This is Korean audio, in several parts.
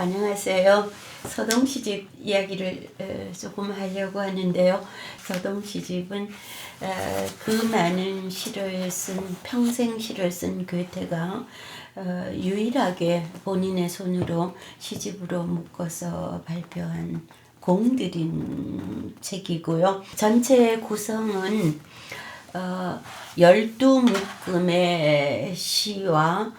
안녕하세요. 서동시집 이야기를 조금 하려고 하는데요. 서동시집은 그 많은 시를 쓴 평생 시를 쓴 괴테가 유일하게 본인의 손으로 시집으로 묶어서 발표한 공들인 책이고요. 전체 구성은 12묶음의 시와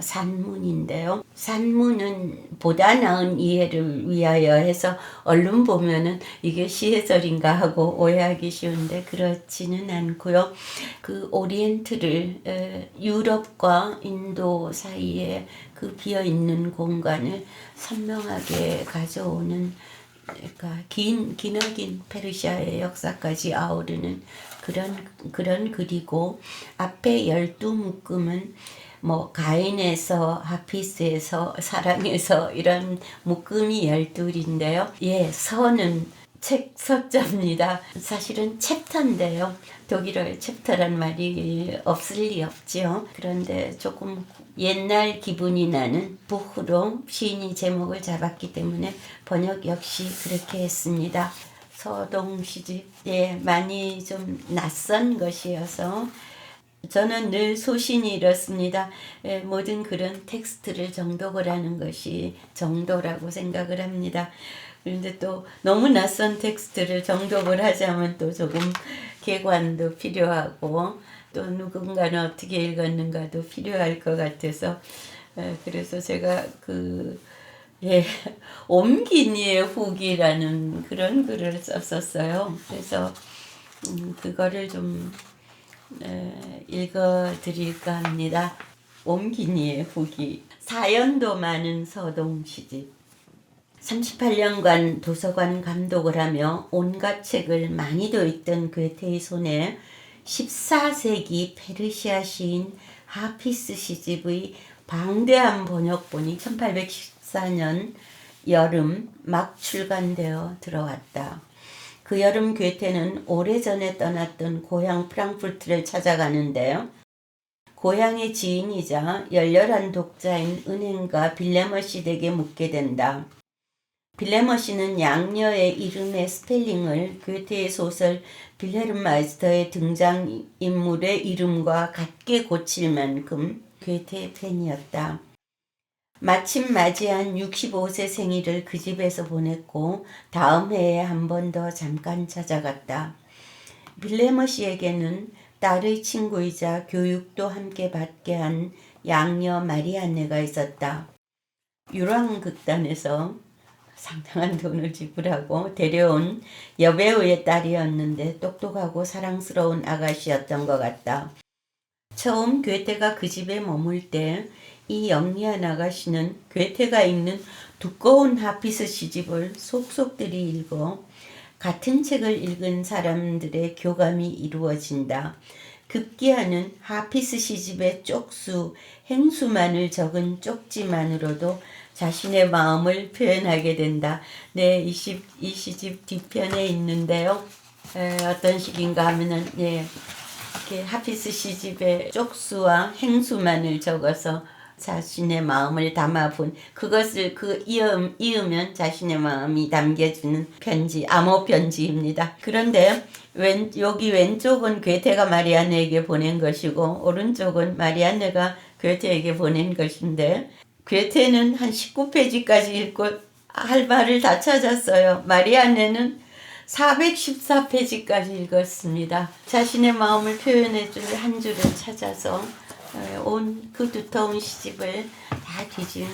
산문인데요. 산문은 보다 나은 이해를 위하여 해서 얼른 보면은 이게 시해설인가 하고 오해하기 쉬운데 그렇지는 않고요. 그 오리엔트를 유럽과 인도 사이에 그 비어있는 공간을 선명하게 가져오는, 그러니까 기나긴 페르시아의 역사까지 아우르는 그런 글이고, 앞에 12묶음은 뭐 가인에서 하피스에서 사랑에서 이런 묶음이 12인데요. 예, 서는 책 서자입니다. 사실은 챕터인데요. 독일어에 챕터란 말이 없을 리 없지요. 그런데 조금 옛날 기분이 나는 부흐로 시인이 제목을 잡았기 때문에 번역 역시 그렇게 했습니다. 서동시집, 예, 많이 좀 낯선 것이어서 저는 늘 소신이 이렇습니다. 모든 글은 텍스트를 정독을 하는 것이 정도라고 생각을 합니다. 그런데 또 너무 낯선 텍스트를 정독을 하자면 또 조금 개관도 필요하고 또 누군가는 어떻게 읽었는가도 필요할 것 같아서, 그래서 제가 옮긴 이의 후기라는 그런 글을 썼었어요. 그래서 그거를 좀 읽어드릴까 합니다. 옮긴이의 후기. 사연도 많은 서동시집. 38년간 도서관 감독을 하며 온갖 책을 많이도 읽던 괴테의 손에 14세기 페르시아 시인 하피스 시집의 방대한 번역본이 1814년 여름 막 출간되어 들어왔다. 그 여름 괴테는 오래전에 떠났던 고향 프랑크푸르트를 찾아가는데요. 고향의 지인이자 열렬한 독자인 은행가 빌레머시 댁에 묵게 된다. 빌레머시는 양녀의 이름의 스펠링을 괴테의 소설 빌헤름 마이스터의 등장인물의 이름과 같게 고칠 만큼 괴테의 팬이었다. 마침 맞이한 65세 생일을 그 집에서 보냈고 다음 해에 한 번 더 잠깐 찾아갔다. 빌레머시에게는 딸의 친구이자 교육도 함께 받게 한 양녀 마리안네가 있었다. 유랑극단에서 상당한 돈을 지불하고 데려온 여배우의 딸이었는데 똑똑하고 사랑스러운 아가씨였던 것 같다. 처음 괴테가 그 집에 머물 때 이 영리한 아가씨는 괴테가 읽는 두꺼운 하피스 시집을 속속들이 읽어 같은 책을 읽은 사람들의 교감이 이루어진다. 급기야는 하피스 시집의 쪽수, 행수만을 적은 쪽지만으로도 자신의 마음을 표현하게 된다. 네, 이 시집 뒤편에 있는데요. 어떤 식인가 하면은, 이렇게 하피스 시집의 쪽수와 행수만을 적어서 자신의 마음을 담아본, 그것을 이으면 자신의 마음이 담겨주는 편지, 암호 편지입니다. 그런데 여기 왼쪽은 괴테가 마리안네에게 보낸 것이고 오른쪽은 마리안네가 괴테에게 보낸 것인데, 괴테는 한 19페이지까지 읽고 할 말을 다 찾았어요. 마리안네는 414페이지까지 읽었습니다. 자신의 마음을 표현해줄 한 줄을 찾아서 온 그 두터운 시집을 다 뒤진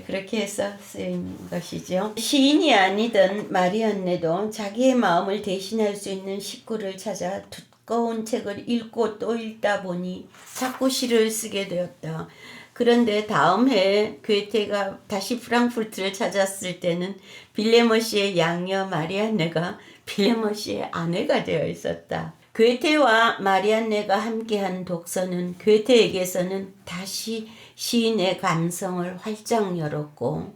그렇게 해서 쓰인 것이죠. 시인이 아니던 마리안네도 자기의 마음을 대신할 수 있는 식구를 찾아 두꺼운 책을 읽고 또 읽다 보니 자꾸 시를 쓰게 되었다. 그런데 다음 해에 괴테가 다시 프랑크푸르트를 찾았을 때는 빌레머시의 양녀 마리안네가 빌레머시의 아내가 되어 있었다. 괴테와 마리안네가 함께한 독서는 괴테에게서는 다시 시인의 감성을 활짝 열었고,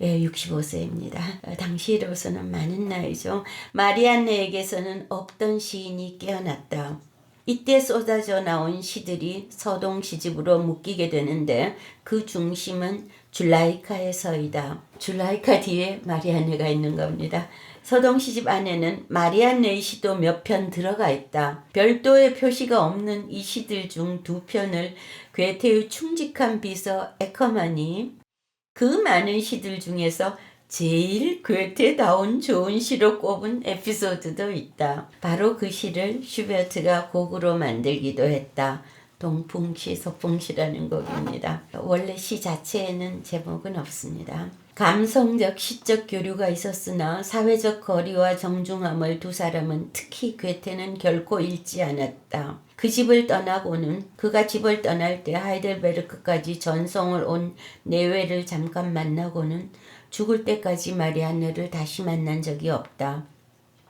65세입니다. 당시로서는 많은 나이죠. 마리안네에게서는 없던 시인이 깨어났다. 이때 쏟아져 나온 시들이 서동 시집으로 묶이게 되는데 그 중심은 줄라이카의 서이다. 줄라이카 뒤에 마리안네가 있는 겁니다. 서동 시집 안에는 마리안네의 시도 몇 편 들어가 있다. 별도의 표시가 없는 이 시들 중 두 편을 괴테의 충직한 비서 에커만이 그 많은 시들 중에서 제일 괴테다운 좋은 시로 꼽은 에피소드도 있다. 바로 그 시를 슈베르트가 곡으로 만들기도 했다. 동풍시, 서풍시라는 곡입니다. 원래 시 자체에는 제목은 없습니다. 감성적, 시적 교류가 있었으나 사회적 거리와 정중함을 두 사람은 특히 괴테는 결코 잃지 않았다. 그가 집을 떠날 때 하이델베르크까지 전송을 온 내외를 잠깐 만나고는 죽을 때까지 마리안네를 다시 만난 적이 없다.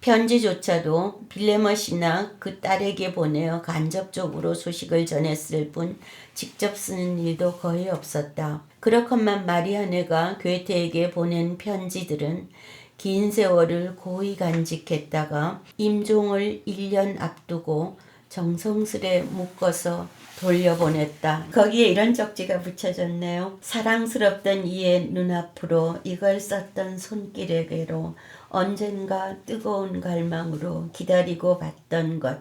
편지조차도 빌레머시나 그 딸에게 보내어 간접적으로 소식을 전했을 뿐 직접 쓰는 일도 거의 없었다. 그렇건만 마리안네가 괴테에게 보낸 편지들은 긴 세월을 고이 간직했다가 임종을 1년 앞두고 정성스레 묶어서 돌려보냈다. 거기에 이런 쪽지가 붙여졌네요. 사랑스럽던 이의 눈앞으로 이걸 썼던 손길에게로 언젠가 뜨거운 갈망으로 기다리고 봤던 것.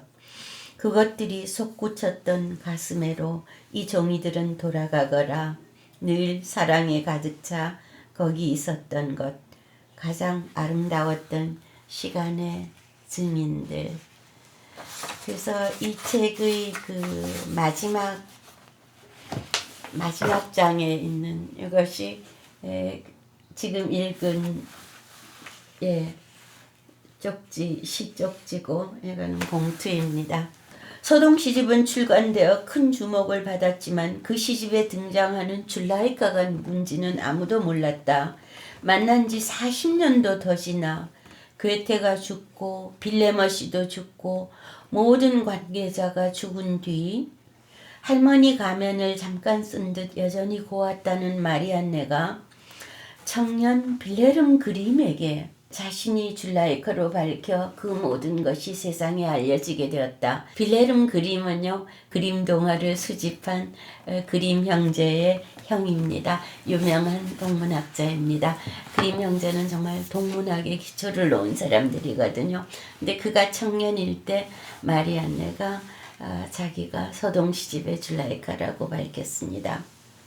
그것들이 솟구쳤던 가슴에로 이 종이들은 돌아가거라. 늘 사랑에 가득 차 거기 있었던 것. 가장 아름다웠던 시간의 증인들. 그래서 이 책의 그 마지막 장에 있는 이것이 지금 읽은 쪽지, 시 쪽지고 이거는 봉투입니다. 서동 시집은 출간되어 큰 주목을 받았지만 그 시집에 등장하는 줄라이카가 누군지는 아무도 몰랐다. 만난 지 40년도 더 지나 괴테가 죽고 빌레머시도 죽고 모든 관계자가 죽은 뒤 할머니 가면을 잠깐 쓴 듯 여전히 고왔다는 마리안네가 청년 빌헤름 그림에게 자신이 줄라이카로 밝혀 그 모든 것이 세상에 알려지게 되었다. 빌헤름 그림은요, 그림 동화를 수집한 그림 형제의 형입니다. 유명한 동문학자입니다. 그림 형제는 정말 동문학에 기초를 놓은 사람들이거든요. 근데 그가 청년일 때 마리안네가 자기가 서동 시집의 줄라이카라고 밝혔습니다.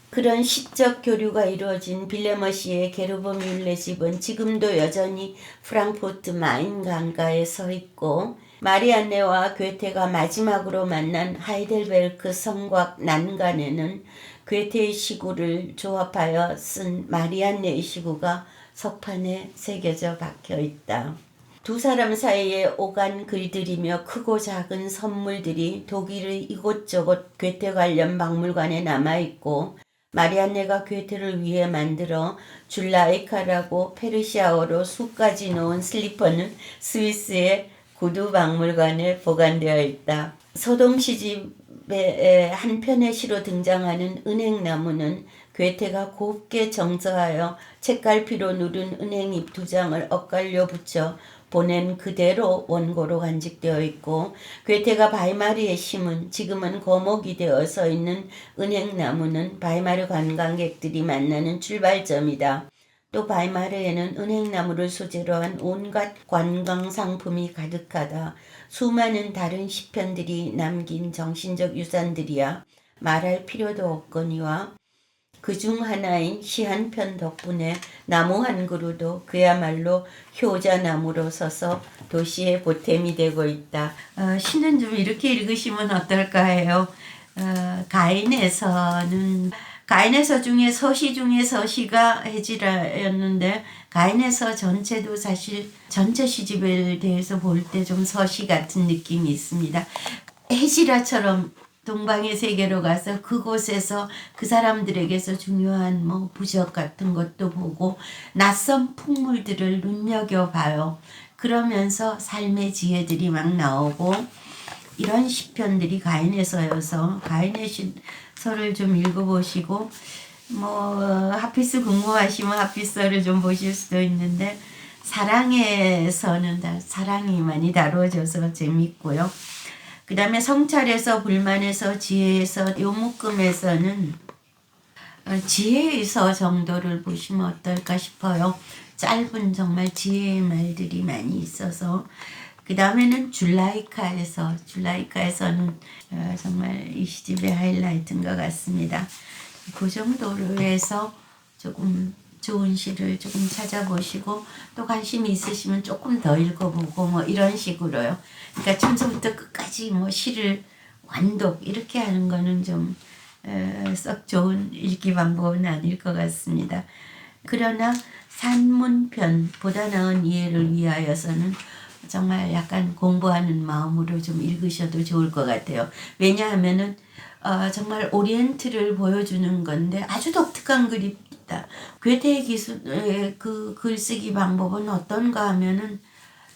그런 시적 교류가 이루어진 빌레머시의 게르버 뮬레 집은 지금도 여전히 프랑크푸르트 마인 강가에 서 있고 마리안네와 괴테가 마지막으로 만난 하이델베르크 성곽 난간에는 괴테의 시구를 조합하여 쓴 마리안네의 시구가 석판에 새겨져 박혀 있다. 두 사람 사이에 오간 글들이며 크고 작은 선물들이 독일의 이곳저곳 괴테 관련 박물관에 남아있고 마리안네가 괴테를 위해 만들어 줄라이카라고 페르시아어로 수까지 놓은 슬리퍼는 스위스의 구두 박물관에 보관되어 있다. 서동 시집의 한편의 시로 등장하는 은행나무는 괴테가 곱게 정서하여 책갈피로 누른 은행잎 2장을 엇갈려 붙여 보낸 그대로 원고로 간직되어 있고 괴테가 바이마르에 심은 지금은 거목이 되어 서 있는 은행나무는 바이마르 관광객들이 만나는 출발점이다. 또 바이마르에는 은행나무를 소재로 한 온갖 관광상품이 가득하다. 수많은 다른 시편들이 남긴 정신적 유산들이야 말할 필요도 없거니와 그중 하나인 시 한 편 덕분에 나무 한 그루도 그야말로 효자나무로 서서 도시의 보탬이 되고 있다. 시는 좀 이렇게 읽으시면 어떨까 해요. 가인에서 중에 서시 중에 서시가 해지라였는데 가인에서 전체도 사실 전체 시집에 대해서 볼 때 좀 서시 같은 느낌이 있습니다. 해지라처럼 동방의 세계로 가서 그곳에서 그 사람들에게서 중요한 부적 같은 것도 보고 낯선 풍물들을 눈여겨봐요. 그러면서 삶의 지혜들이 막 나오고 이런 시편들이 가인에서여서 가인의 시서를 좀 읽어보시고 하피스 궁금하시면 하피스를 좀 보실 수도 있는데 사랑에서는 사랑이 많이 다루어져서 재밌고요. 그 다음에 성찰에서 불만에서 지혜에서 요 묶음에서는 지혜에서 정도를 보시면 어떨까 싶어요. 짧은 정말 지혜의 말들이 많이 있어서 그 다음에는 줄라이카에서는 정말 이 시집의 하이라이트인 것 같습니다. 그 정도로 해서 조금 좋은 시를 조금 찾아보시고 또 관심이 있으시면 조금 더 읽어보고 뭐 이런 식으로요. 그러니까 처음부터 끝까지 뭐 시를 완독 이렇게 하는 거는 좀 썩 좋은 읽기 방법은 아닐 것 같습니다. 그러나 산문편 보다 나은 이해를 위하여서는 정말 약간 공부하는 마음으로 좀 읽으셔도 좋을 것 같아요. 왜냐하면은 정말 오리엔트를 보여주는 건데 아주 독특한 글입니다. 괴테의 기술의 그 글쓰기 방법은 어떤가 하면은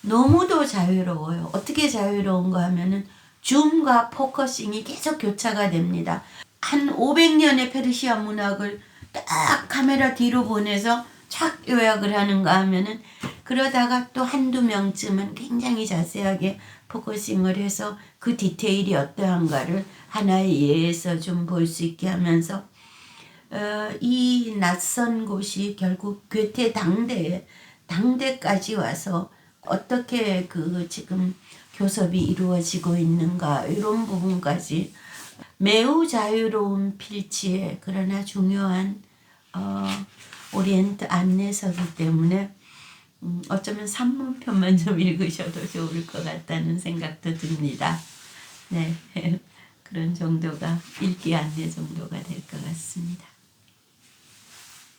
너무도 자유로워요. 어떻게 자유로운가 하면은 줌과 포커싱이 계속 교차가 됩니다. 한 500년의 페르시아 문학을 딱 카메라 뒤로 보내서 촥 요약을 하는가 하면은 그러다가 또 한두 명쯤은 굉장히 자세하게 포커싱을 해서 그 디테일이 어떠한가를 하나의 예에서 좀 볼 수 있게 하면서 이 낯선 곳이 결국 괴테 당대까지 와서 어떻게 그 지금 교섭이 이루어지고 있는가 이런 부분까지 매우 자유로운 필치에 그러나 중요한 오리엔트 안내서기 때문에 어쩌면 산문편만 좀 읽으셔도 좋을 것 같다는 생각도 듭니다. 네, 그런 정도가 읽기 안내 정도가 될 것 같습니다.